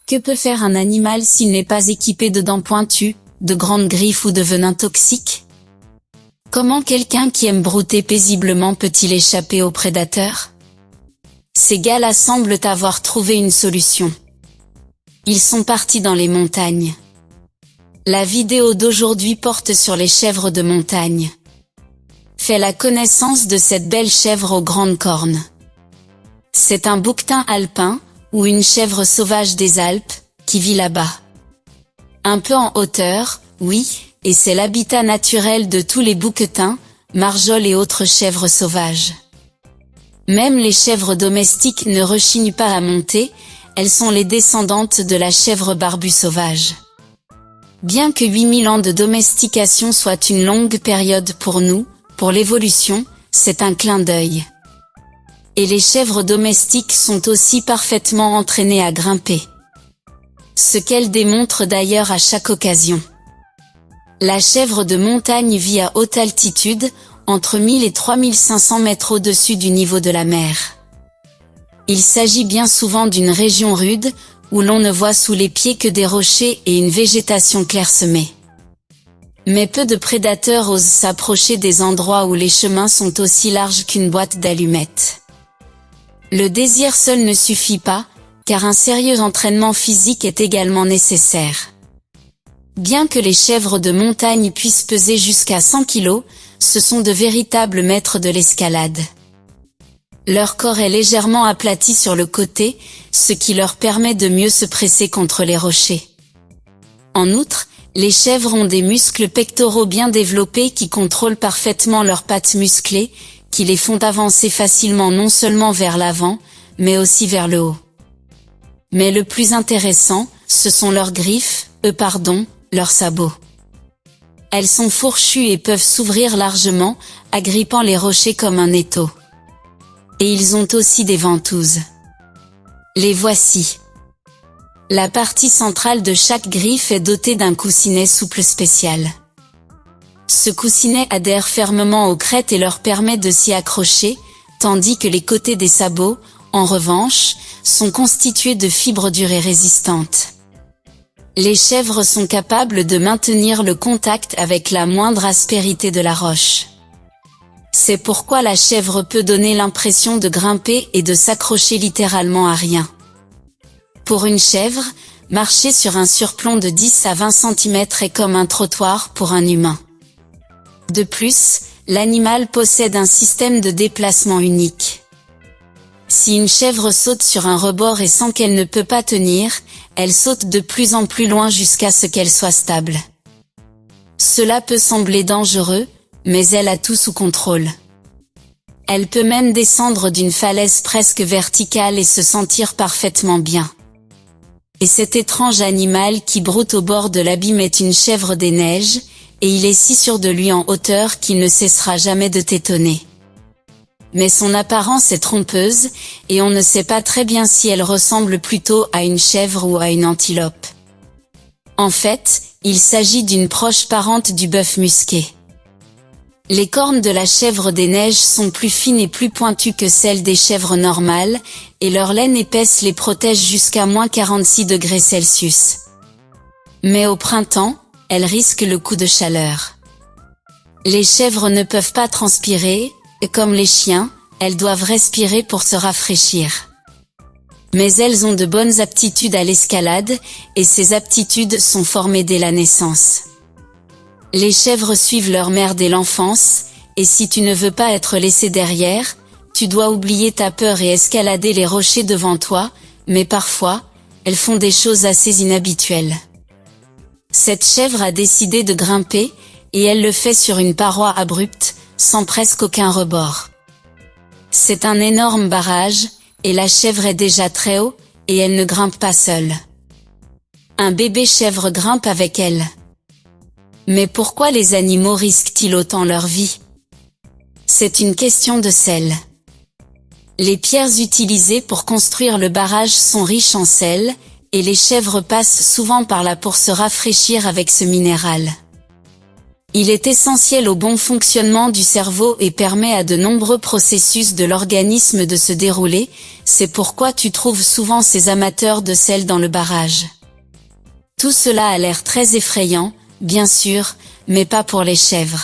Que peut faire un animal s'il n'est pas équipé de dents pointues, de grandes griffes ou de venin toxique? Comment quelqu'un qui aime brouter paisiblement peut-il échapper aux prédateurs? Ces gars-là semblent avoir trouvé une solution. Ils sont partis dans les montagnes. La vidéo d'aujourd'hui porte sur les chèvres de montagne. Fais la connaissance de cette belle chèvre aux grandes cornes. C'est un bouquetin alpin, ou une chèvre sauvage des Alpes, qui vit là-bas. Un peu en hauteur, oui, et c'est l'habitat naturel de tous les bouquetins, marjols et autres chèvres sauvages. Même les chèvres domestiques ne rechignent pas à monter, elles sont les descendantes de la chèvre barbue sauvage. Bien que 8000 ans de domestication soit une longue période pour nous, pour l'évolution, c'est un clin d'œil. Et les chèvres domestiques sont aussi parfaitement entraînées à grimper. Ce qu'elles démontrent d'ailleurs à chaque occasion. La chèvre de montagne vit à haute altitude, entre 1000 et 3500 mètres au-dessus du niveau de la mer. Il s'agit bien souvent d'une région rude, où l'on ne voit sous les pieds que des rochers et une végétation clairsemée. Mais peu de prédateurs osent s'approcher des endroits où les chemins sont aussi larges qu'une boîte d'allumettes. Le désir seul ne suffit pas, car un sérieux entraînement physique est également nécessaire. Bien que les chèvres de montagne puissent peser jusqu'à 100 kg, ce sont de véritables maîtres de l'escalade. Leur corps est légèrement aplati sur le côté, ce qui leur permet de mieux se presser contre les rochers. En outre, les chèvres ont des muscles pectoraux bien développés qui contrôlent parfaitement leurs pattes musclées, qui les font avancer facilement non seulement vers l'avant, mais aussi vers le haut. Mais le plus intéressant, ce sont leurs griffes, leurs sabots. Elles sont fourchues et peuvent s'ouvrir largement, agrippant les rochers comme un étau. Et ils ont aussi des ventouses. Les voici. La partie centrale de chaque griffe est dotée d'un coussinet souple spécial. Ce coussinet adhère fermement aux crêtes et leur permet de s'y accrocher, tandis que les côtés des sabots, en revanche, sont constitués de fibres dures et résistantes. Les chèvres sont capables de maintenir le contact avec la moindre aspérité de la roche. C'est pourquoi la chèvre peut donner l'impression de grimper et de s'accrocher littéralement à rien. Pour une chèvre, marcher sur un surplomb de 10 à 20 cm est comme un trottoir pour un humain. De plus, l'animal possède un système de déplacement unique. Si une chèvre saute sur un rebord et sent qu'elle ne peut pas tenir, elle saute de plus en plus loin jusqu'à ce qu'elle soit stable. Cela peut sembler dangereux, mais elle a tout sous contrôle. Elle peut même descendre d'une falaise presque verticale et se sentir parfaitement bien. Et cet étrange animal qui broute au bord de l'abîme est une chèvre des neiges, et il est si sûr de lui en hauteur qu'il ne cessera jamais de t'étonner. Mais son apparence est trompeuse, et on ne sait pas très bien si elle ressemble plutôt à une chèvre ou à une antilope. En fait, il s'agit d'une proche parente du bœuf musqué. Les cornes de la chèvre des neiges sont plus fines et plus pointues que celles des chèvres normales, et leur laine épaisse les protège jusqu'à -46°C. Mais au printemps, elles risquent le coup de chaleur. Les chèvres ne peuvent pas transpirer, et comme les chiens, elles doivent respirer pour se rafraîchir. Mais elles ont de bonnes aptitudes à l'escalade, et ces aptitudes sont formées dès la naissance. Les chèvres suivent leur mère dès l'enfance, et si tu ne veux pas être laissé derrière, tu dois oublier ta peur et escalader les rochers devant toi, mais parfois, elles font des choses assez inhabituelles. Cette chèvre a décidé de grimper, et elle le fait sur une paroi abrupte, sans presque aucun rebord. C'est un énorme barrage, et la chèvre est déjà très haut, et elle ne grimpe pas seule. Un bébé chèvre grimpe avec elle. Mais pourquoi les animaux risquent-ils autant leur vie? C'est une question de sel. Les pierres utilisées pour construire le barrage sont riches en sel, et les chèvres passent souvent par là pour se rafraîchir avec ce minéral. Il est essentiel au bon fonctionnement du cerveau et permet à de nombreux processus de l'organisme de se dérouler, c'est pourquoi tu trouves souvent ces amateurs de sel dans le barrage. Tout cela a l'air très effrayant, bien sûr, mais pas pour les chèvres.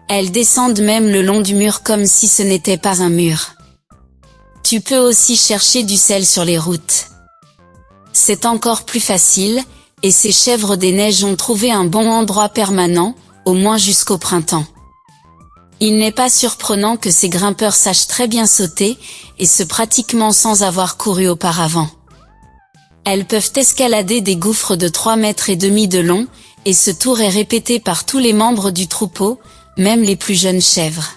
Elles descendent même le long du mur comme si ce n'était pas un mur. Tu peux aussi chercher du sel sur les routes. C'est encore plus facile, et ces chèvres des neiges ont trouvé un bon endroit permanent, au moins jusqu'au printemps. Il n'est pas surprenant que ces grimpeurs sachent très bien sauter, et ce pratiquement sans avoir couru auparavant. Elles peuvent escalader des gouffres de 3,5 mètres de long, et ce tour est répété par tous les membres du troupeau, même les plus jeunes chèvres.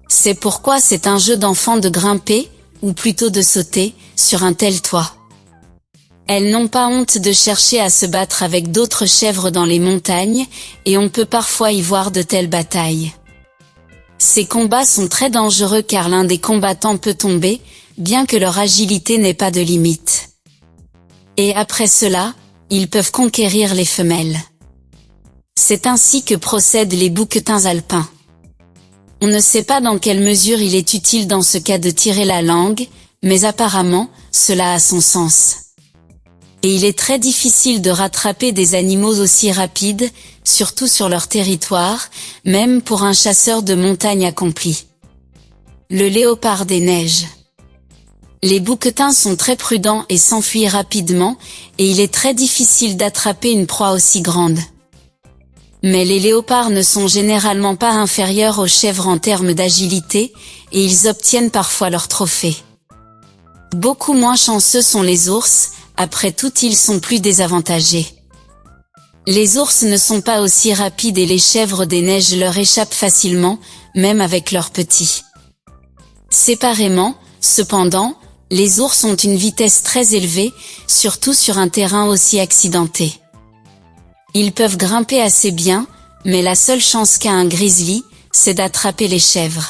C'est pourquoi c'est un jeu d'enfant de grimper, ou plutôt de sauter, sur un tel toit. Elles n'ont pas honte de chercher à se battre avec d'autres chèvres dans les montagnes, et on peut parfois y voir de telles batailles. Ces combats sont très dangereux car l'un des combattants peut tomber, bien que leur agilité n'ait pas de limite. Et après cela, ils peuvent conquérir les femelles. C'est ainsi que procèdent les bouquetins alpins. On ne sait pas dans quelle mesure il est utile dans ce cas de tirer la langue, mais apparemment, cela a son sens. Et il est très difficile de rattraper des animaux aussi rapides, surtout sur leur territoire, même pour un chasseur de montagne accompli. Le léopard des neiges. Les bouquetins sont très prudents et s'enfuient rapidement, et il est très difficile d'attraper une proie aussi grande. Mais les léopards ne sont généralement pas inférieurs aux chèvres en termes d'agilité, et ils obtiennent parfois leur trophée. Beaucoup moins chanceux sont les ours, après tout ils sont plus désavantagés. Les ours ne sont pas aussi rapides et les chèvres des neiges leur échappent facilement, même avec leurs petits. Séparément, cependant, les ours ont une vitesse très élevée, surtout sur un terrain aussi accidenté. Ils peuvent grimper assez bien, mais la seule chance qu'a un grizzly, c'est d'attraper les chèvres.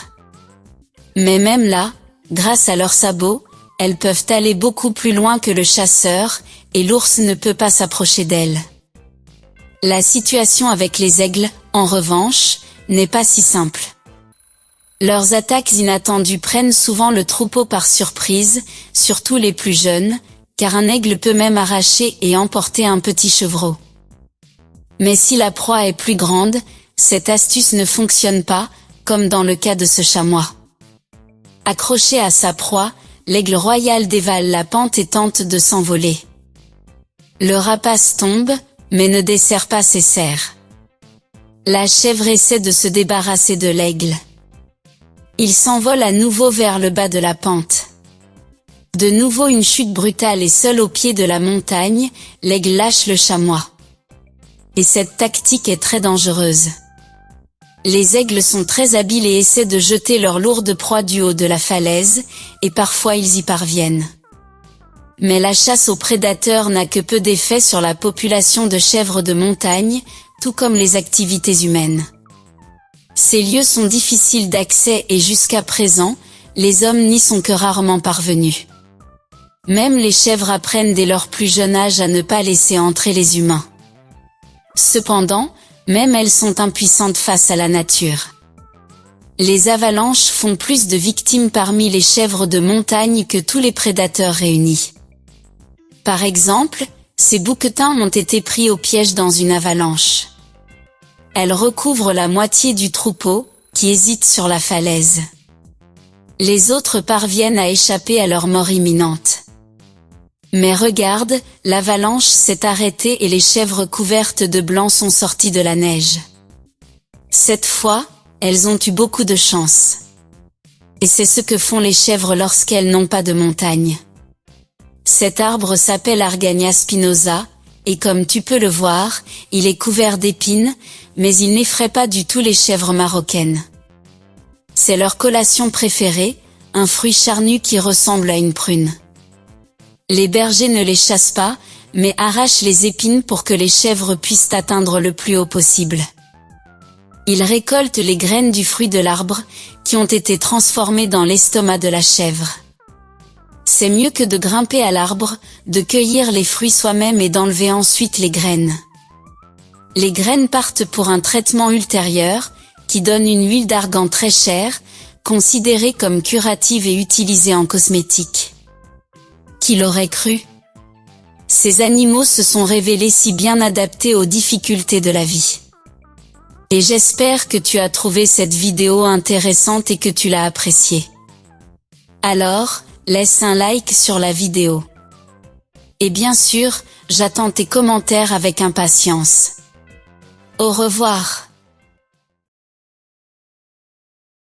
Mais même là, grâce à leurs sabots, elles peuvent aller beaucoup plus loin que le chasseur, et l'ours ne peut pas s'approcher d'elles. La situation avec les aigles, en revanche, n'est pas si simple. Leurs attaques inattendues prennent souvent le troupeau par surprise, surtout les plus jeunes, car un aigle peut même arracher et emporter un petit chevreau. Mais si la proie est plus grande, cette astuce ne fonctionne pas, comme dans le cas de ce chamois. Accroché à sa proie, l'aigle royal dévale la pente et tente de s'envoler. Le rapace tombe, mais ne dessert pas ses serres. La chèvre essaie de se débarrasser de l'aigle. Il s'envole à nouveau vers le bas de la pente. De nouveau une chute brutale et seul au pied de la montagne, l'aigle lâche le chamois. Et cette tactique est très dangereuse. Les aigles sont très habiles et essaient de jeter leur lourde proie du haut de la falaise, et parfois ils y parviennent. Mais la chasse aux prédateurs n'a que peu d'effet sur la population de chèvres de montagne, tout comme les activités humaines. Ces lieux sont difficiles d'accès et jusqu'à présent, les hommes n'y sont que rarement parvenus. Même les chèvres apprennent dès leur plus jeune âge à ne pas laisser entrer les humains. Cependant, même elles sont impuissantes face à la nature. Les avalanches font plus de victimes parmi les chèvres de montagne que tous les prédateurs réunis. Par exemple, ces bouquetins ont été pris au piège dans une avalanche. Elles recouvrent la moitié du troupeau, qui hésite sur la falaise. Les autres parviennent à échapper à leur mort imminente. Mais regarde, l'avalanche s'est arrêtée et les chèvres couvertes de blanc sont sorties de la neige. Cette fois, elles ont eu beaucoup de chance. Et c'est ce que font les chèvres lorsqu'elles n'ont pas de montagne. Cet arbre s'appelle Argania spinosa, et comme tu peux le voir, il est couvert d'épines, mais il n'effraie pas du tout les chèvres marocaines. C'est leur collation préférée, un fruit charnu qui ressemble à une prune. Les bergers ne les chassent pas, mais arrachent les épines pour que les chèvres puissent atteindre le plus haut possible. Ils récoltent les graines du fruit de l'arbre, qui ont été transformées dans l'estomac de la chèvre. C'est mieux que de grimper à l'arbre, de cueillir les fruits soi-même et d'enlever ensuite les graines. Les graines partent pour un traitement ultérieur, qui donne une huile d'argan très chère, considérée comme curative et utilisée en cosmétique. Qui l'aurait cru? Ces animaux se sont révélés si bien adaptés aux difficultés de la vie. Et j'espère que tu as trouvé cette vidéo intéressante et que tu l'as appréciée. Alors, laisse un like sur la vidéo. Et bien sûr, j'attends tes commentaires avec impatience. Au revoir.